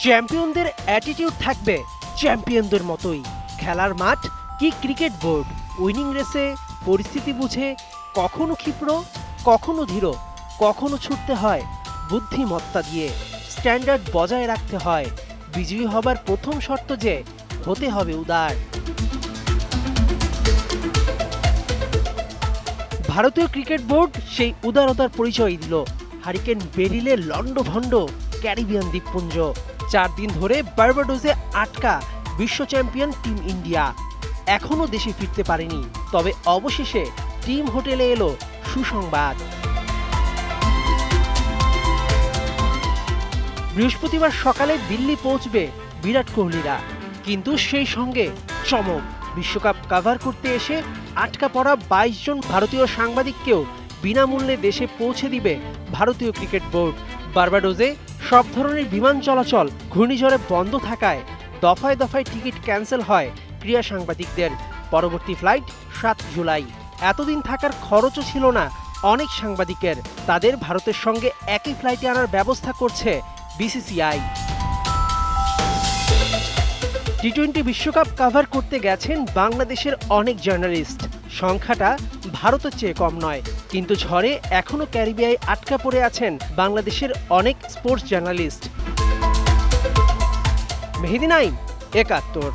চ্যাম্পিয়নদের attitude থাকবে চ্যাম্পিয়নদের মতোই। খেলার মাঠ কি ক্রিকেট বোর্ড, উইনিং রেসে পরিস্থিতি বুঝে কখনো ক্ষিপ্র, কখনো ধীর, কখনো ছুটতে হয় বুদ্ধিমত্তা দিয়ে। স্ট্যান্ডার্ড বজায় রাখতে হয়। বিজয়ী হবার প্রথম শর্ত যে হতে হবে উদার। ভারতীয় ক্রিকেট বোর্ড সেই উদারতার পরিচয় দিল। হারিকেন বেরিলে লন্ডভন্ড ক্যারিবিয়ান দ্বীপপুঞ্জ। 4 দিন ধরে বার্বাডোসে আটকা বিশ্ব চ্যাম্পিয়ন টিম ইন্ডিয়া এখনো দেশে ফিরতে পারেনি। তবে অবশেষে টিম হোটেলে এলো সুসংবাদ। বৃহস্পতিবার সকালে দিল্লি পৌঁছবে বিরাট কোহলিরা, কিন্তু সেই সঙ্গে চমক। বিশ্বকাপ কভার করতে এসে আটকা পড়া 22 জন ভারতীয় সাংবাদিককেও বিনামূল্যে দেশে পৌঁছে দিবে ভারতীয় ক্রিকেট বোর্ড। বার্বাডোসে সব ধরনের বিমান চলাচল ঘূর্ণিঝড়ে বন্ধ থাকায় দফায় দফায় টিকিট ক্যান্সেল হয় ক্রীড়া সাংবাদিকদের। পরবর্তী ফ্লাইট 7 জুলাই। এতদিন থাকার খরচও ছিল না অনেক সাংবাদিকের। তাদের ভারতের সঙ্গে একই ফ্লাইটে আনার ব্যবস্থা করছে বিসিসিআই। টি-20 বিশ্বকাপ কভার করতে গেছেন বাংলাদেশের অনেক জার্নালিস্ট। সংখ্যাটা ভারতের চেয়ে কম নয়, কিন্তু ঝড়ে এখনো ক্যারিবিয়ায় আটকা পড়ে আছেন বাংলাদেশের অনেক স্পোর্টস জার্নালিস্ট। মেহেদী নাইম, 71।